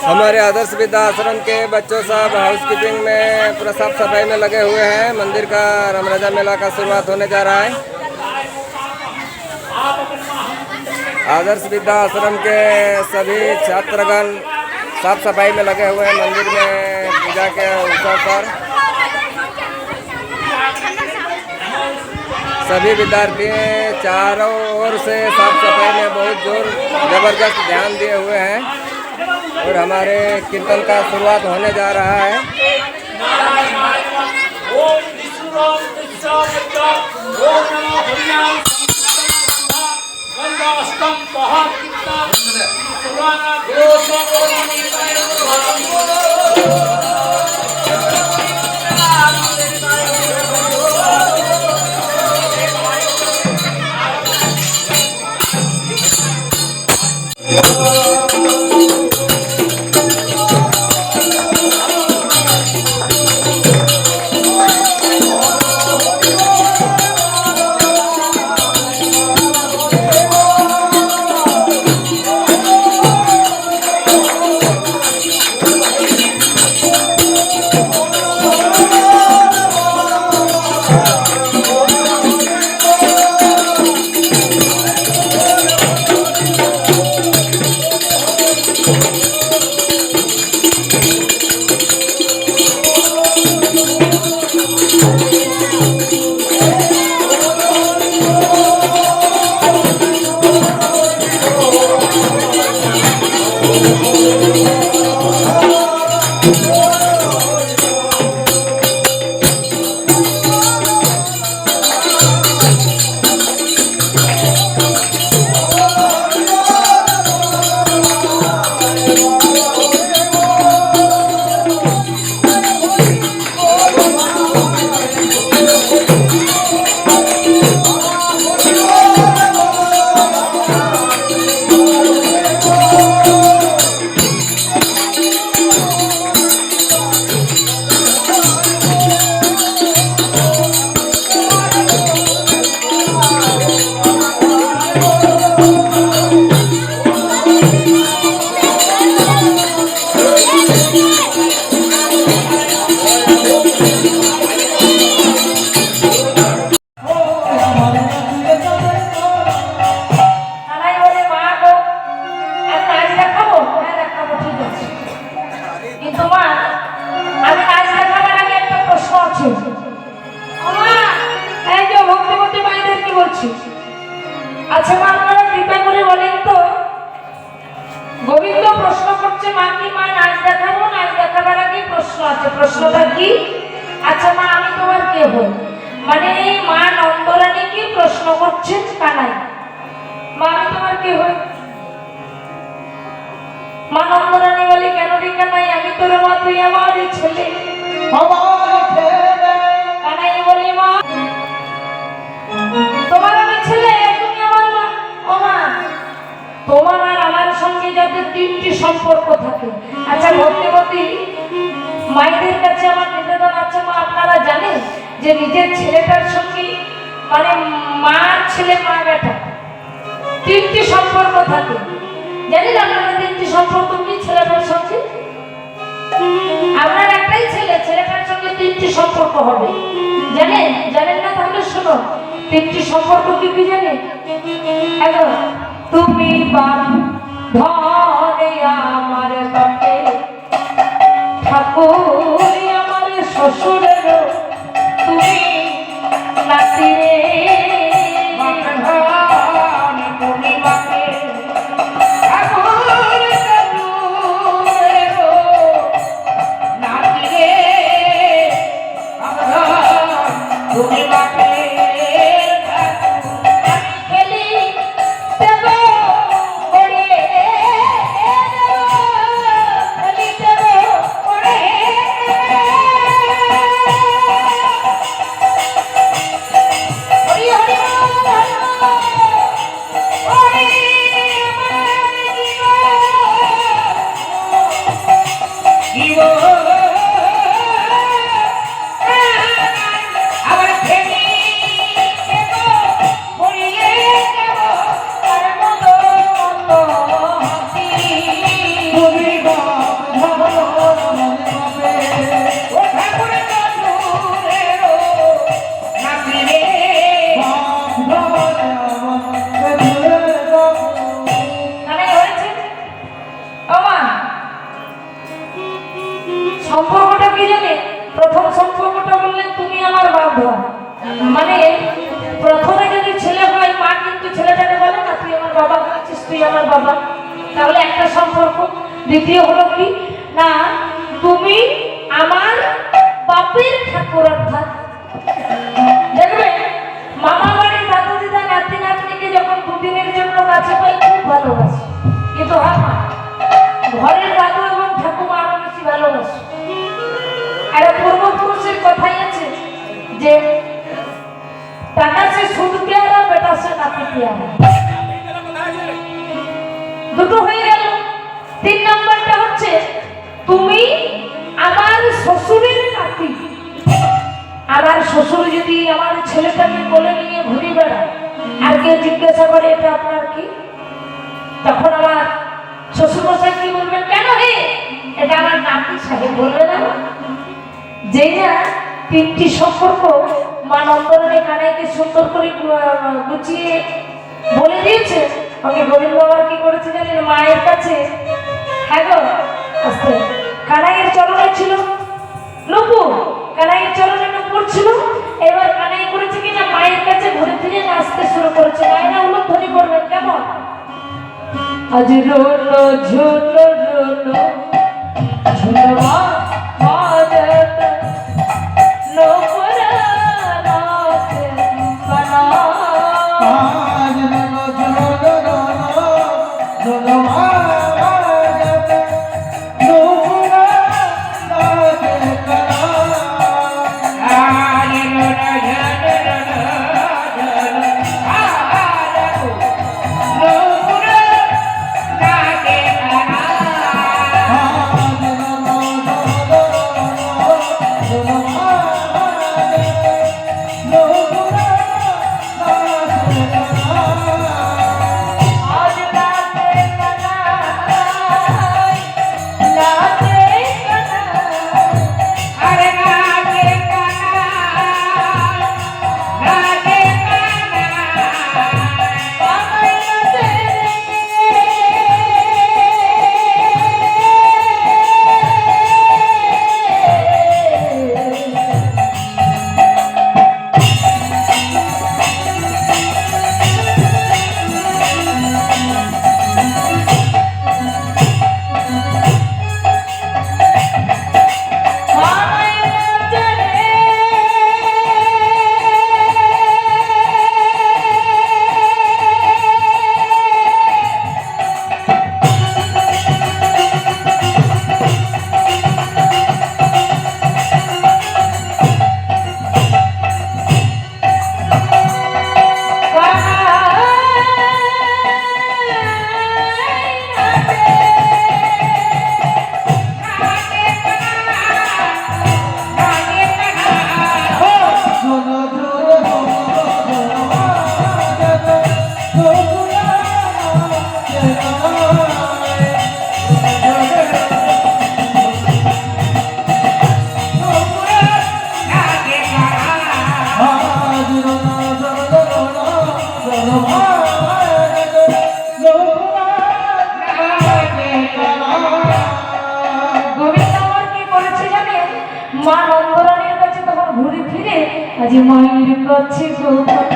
हमारे आदर्श विद्या आश्रम के बच्चों सब हाउसकीपिंग में पूरा साफ सफाई में लगे हुए हैं। मंदिर का रामराजा मेला का शुरुआत होने जा रहा है। आदर्श विद्या आश्रम के सभी छात्रगण साफ सफाई में लगे हुए हैं मंदिर में पूजा के अवसर पर। सभी विद्यार्थी चारों ओर से साफ सफाई में बहुत जोर जबरदस्त ध्यान दिए हुए हैं और हमारे कीर्तन का शुरुआत होने जा रहा है। अच्छा মা আপনারা কৃপা করে বলেন তো গোবিন্দ প্রশ্ন করছে মা কি মা নাচ দেখাবো নাচ দেখাবার আগে প্রশ্ন আছে প্রশ্নটা কি আচ্ছা মা আমি তোমার কে হই মানে এই মা নন্দরানী কি প্রশ্ন করছে কানাই মা আমি তোমার কে হই মা নন্দরানী বলে কেন রে কানাই আমি তোর মা তুই আমার ছেলে কানাই বলে মা তোমার আমি ছেলে তুমি আমার মা ও মা তোমার আর আমার সঙ্গে যাতে তিনটি সম্পর্ক থাকে আচ্ছা ভক্তিবতী মায়েদের কাছে আমার নিবেদন আছে মা আপনারা জানেন যে নিজের ছেলেটার সঙ্গে মানে মার ছেলে মা বেটা তিনটি সম্পর্ক থাকে জানেন আপনারা তিনটি সম্পর্ক কি ছেলেটার সঙ্গে আপনার একটাই ছেলে ছেলেটার সঙ্গে তিনটি সম্পর্ক হবে জানেন তিনটি সম্পর্ক কি কি জানে? হ্যালো, তুমি বাপ ধনে আমার বাপে, ঠাকুর আমার শ্বশুরের, তুমি নাতি রে। বাপে ধন তুমি বাপে, ঠাকুর ঠাকুরের নাতি রে। বাপে ধন তুমি বাপে, খেলি দেব করে খেলি দেব করে হরি হরি হরি জীব আবার ফেলি দেব, পড়িয়ে দেব তার মতো হাতি। তুমি বাপ ধন বাপে, ও ঠাকুর ঠাকুরের নাতি রে। মানে হয়েছে আমা সম্পর্কটা কি জানে? প্রথম সম্পর্কটা বললেন তুমি আমার বাবা, মানে প্রথমে যদি ছেলে হয় মা কিন্তু ছেলেটাকে বলে না তুই আমার বাবা হচ্ছিস, তুই আমার বাবা, তাহলে একটা সম্পর্ক। দ্বিতীয় হলো কি না, তুমি আমার বাপের ঠাকুর, অর্থাৎ দেখবে মামা বাড়ির দাদু দিদা নাতি নাতনিকে যখন দুদিনের জন্য কাছে পাই খুব ভালোবাসে, কিন্তু আমার ঘরের দাদু এবং ঠাকুমা আরো বেশি ভালোবাসে। আর পূর্বপুরুষের কথাই আছে যে টাকা সে সুদ পেয়ারা, বেটা সে নাতি পেয়ারা, দুটো হয়ে গেল। তিন নম্বরটা হচ্ছে তুমি আমার শ্বশুরের নাতি। আমার শ্বশুর যদি আমার ছেলেটাকে কোলে নিয়ে ঘুরে বেড়ায় আর কেউ জিজ্ঞাসা করে এটা আপনার কি, তখন আমার শ্বশুর মশাই কি বলবেন? কেন হে, এটা আমার নাতি সাহেব বলবে না? যেই না তিনটি সম্পর্ক মা নন্দরানী কানাইকে সুন্দর করে গুছিয়ে বলে দিয়েছে। আমি গোবিন্দ বাবার কি করেছে জানেন? মায়ের কাছে, হ্যাঁ গো আস্তে, কানাইয়ের চরণে ছিল নুপুর, কানাইয়ের চরণে নুপুর ছিল। এবার কানাই করেছে কিনা মায়ের কাছে ঘুরে ফিরে নাচতে শুরু করেছে। মায়েরা উলুধ্বনি করবেন কেমন? আজ রোলো ঝুলো রোলো ঝুলবা বাজত নুপুর নাচে কানা। নুপুর নাচে কানা। আজ মায়ের কাছে গোপাল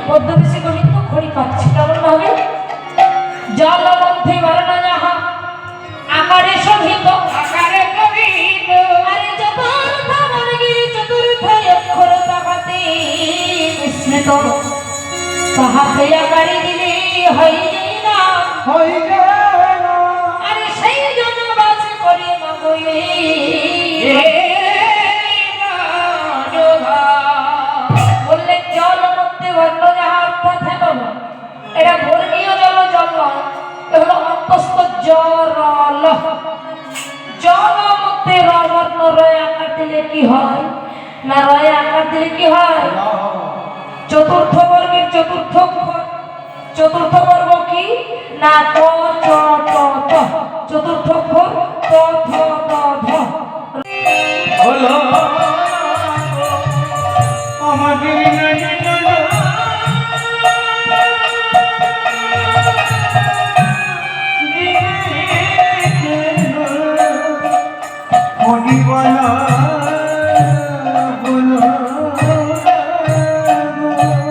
পদ্মদেশে গোবিন্দ খড়ি পাচ্ছে কেমন ভাবে জল মধ্যে বর্ণা যাহা আকারে শোভিত আকারে কবিত আরে চতুর্থ বর্গির চতুর্থ অক্ষর তাহাতে বিস্মৃত তাহাতে আকারে দিলে হই না আরে সেই জন্য বাস করে মাগলে বললেন জল মধ্যে বর্ণ যাহা অর্থাৎ হ্যাঁ বাবা এটা বর্গীয় জল জল নয় এগুলো অন্তস্থ জল জল মধ্যে রবর্ণ রয় আকার দিলে কি হয় না রয় আকার দিলে কি হয় চতুর্থ বর্গের চতুর্থ চতুর্থ বর্গ কি না ক চ ট ত চতুর্থ ত থ ত ধ হলো আমাদের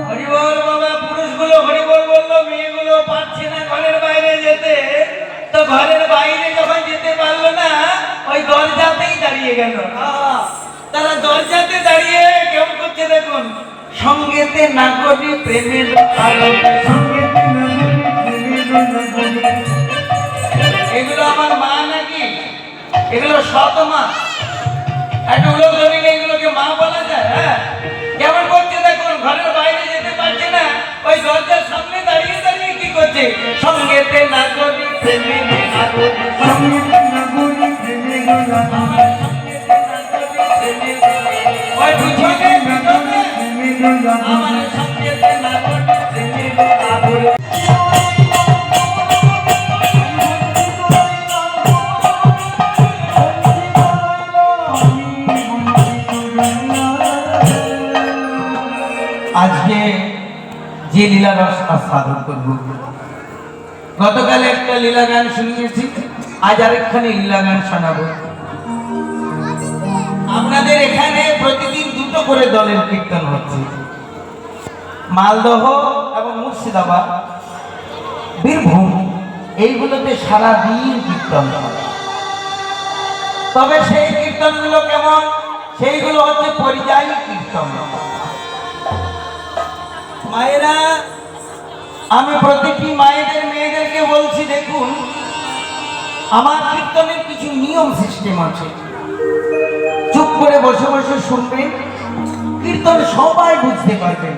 হরিবল বাবা পুরুষগুলো হরিবল বললো মেয়েগুলো পারছে না ঘরের বাইরে যেতে তো ঘরের বাইরে যখন যেতে পারলো না ওই দরজাতেই দাঁড়িয়ে গেল তারা দরজাতে দাঁড়িয়ে কেমন করছে দেখুন সঙ্গেতে নাগরি প্রেমের সঙ্গেতে এগুলো আমার মা নাকি এগুলো সৎ মা একটা উলক ধরিলে এগুলোকে মা বলা যায় হ্যাঁ কেমন করছে দেখুন ঘরের বাইরে যেতে পারছে না ওই দরজার সামনে দাঁড়িয়ে দাঁড়িয়ে কি করছে সঙ্গেতে নাগরি প্রেমের সঙ্গেতে নাগরি প্রেমের ওই বুঝিয়ে আমার সঙ্গেতে নাগরি প্রেমের আজকে যে লীলা রস আস্বাদন করব গতকাল একটা লীলা গান শুনিয়েছি আজ আরেকখানে লীলা গান শোনাবো আপনাদের এখানে প্রতিদিন দুটো করে দলের কীর্তন হচ্ছে মালদহ এবং মুর্শিদাবাদ বীরভূম এইগুলোতে সারাদিন কীর্তন হয় তবে সেই কীর্তনগুলো কেমন সেইগুলো হচ্ছে পরিযায়ী কীর্তন মায়েরা আমি প্রতিটি মায়েদের মেয়েদেরকে বলছি দেখুন আমার কীর্তনের কিছু নিয়ম সিস্টেম আছে চুপ করে বসে বসে শুনবেন কীর্তন সবাই বুঝতে পারবেন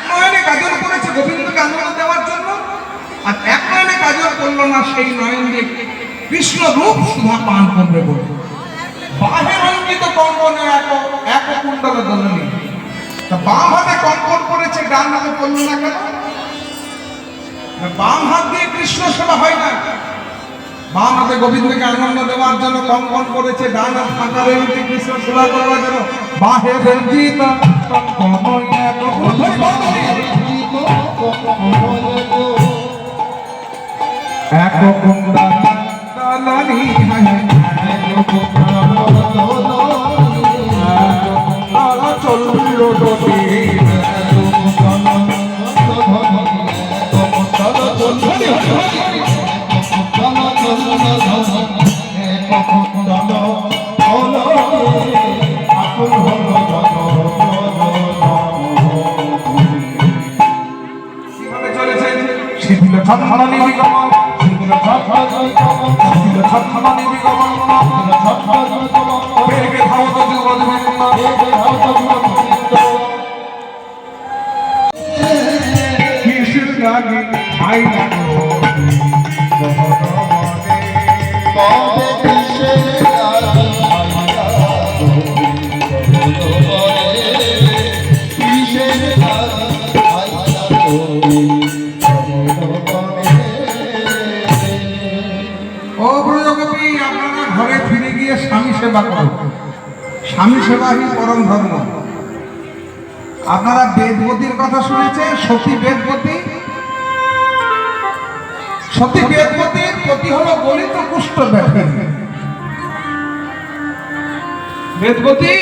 নয়নে কাজল করেছে গোবিন্দকে আনন্দ দেওয়ার জন্য আর এক নয়নে কাজল করলো না সেই নয়ন দিয়ে কৃষ্ণ রূপ সুধা পান করবে বলে বাহে রঞ্জিত কঙ্কনে এক কুণ্ডল দলনী বাম হাতে কঙ্কন করেছে ডান হাতে করলো না কেন বাম হাত দিয়ে কৃষ্ণ সেবা হয় না বাম হাতে গোবিন্দকে আনন্দ দেওয়ার জন্য কঙ্কন করেছে ডান হাত ফাঁকা রেখে কৃষ্ণ সেবা করবার জন্য বাহে রঞ্জিত এক কুণ্ডলী চলল শিথিল ছন্দানি বিগমন শিথিল ছন্দানি বিগমন বেগে ধাওত যুগল কৃষ্ণ লাগি আইলা ও ব্রজগোপী, আপনারা ঘরে ফিরে গিয়ে স্বামী সেবা করুন। স্বামী সেবাই পরম ধর্ম। আপনারা বেদবতীর কথা শুনেছেন? সতী বেদবতী। সতী বেদবতীর পতি হলো গলিত কুষ্ঠ ব্যাধি। বেদবতী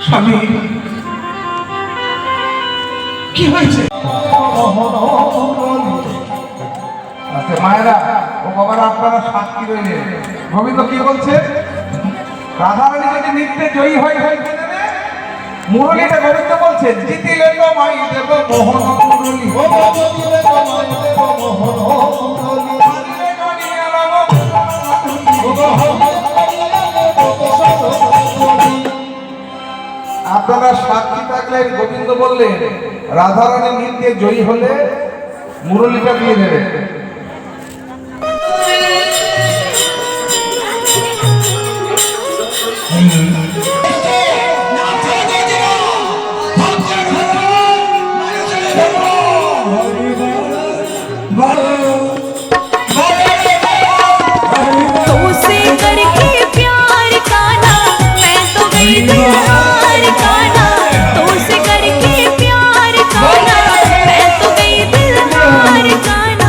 স্বামী কি হয়েছে? আচ্ছা মায়েরা ও বাবারা, আপনারা সাক্ষী রইলেন। গোবিন্দ কি বলছে? রাধারানী যদি নৃত্যে জয়ী হয় মুরলীটা গোবিন্দ বলছে, জিতিলেন মাই দেব মোহন মুরলী। আপনারা সাক্ষী থাকলেন। গোবিন্দ বললেন রাধারানী নৃত্যে জয়ী হলে মুরলীটা দিয়ে দেবে। तुझसे करके प्यार काना मैं तो गई दिलहार काना तुझसे करके प्यार काना मैं तो गई दिलहार काना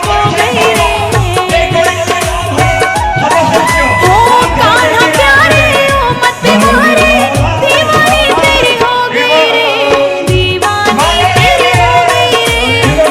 हो गई रे ओ कान्हा प्यारे ओ मत मारे दीवानी तेरी हो गई रे दीवानी तेरी हो गई रे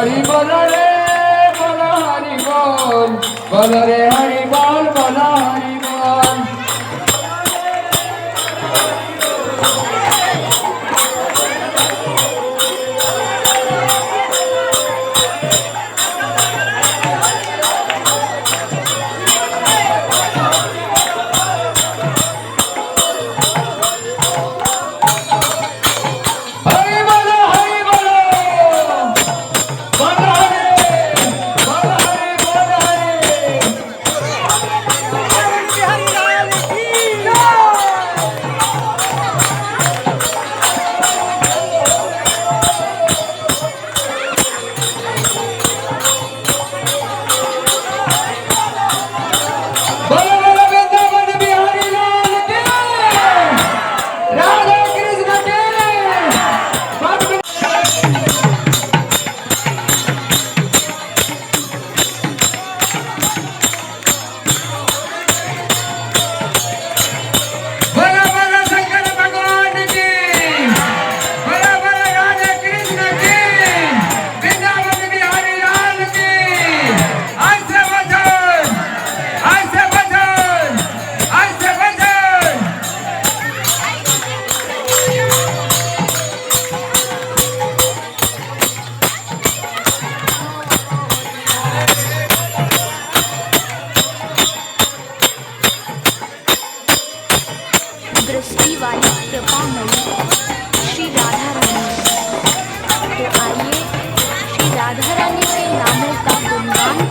हरि बोल रे बोल हरि बोल रे हरि बोल हरि बोल। दृष्टि वाली कृपामयी श्री राधा रानी। तो आइए श्री राधा रानी के नामों का गुणगान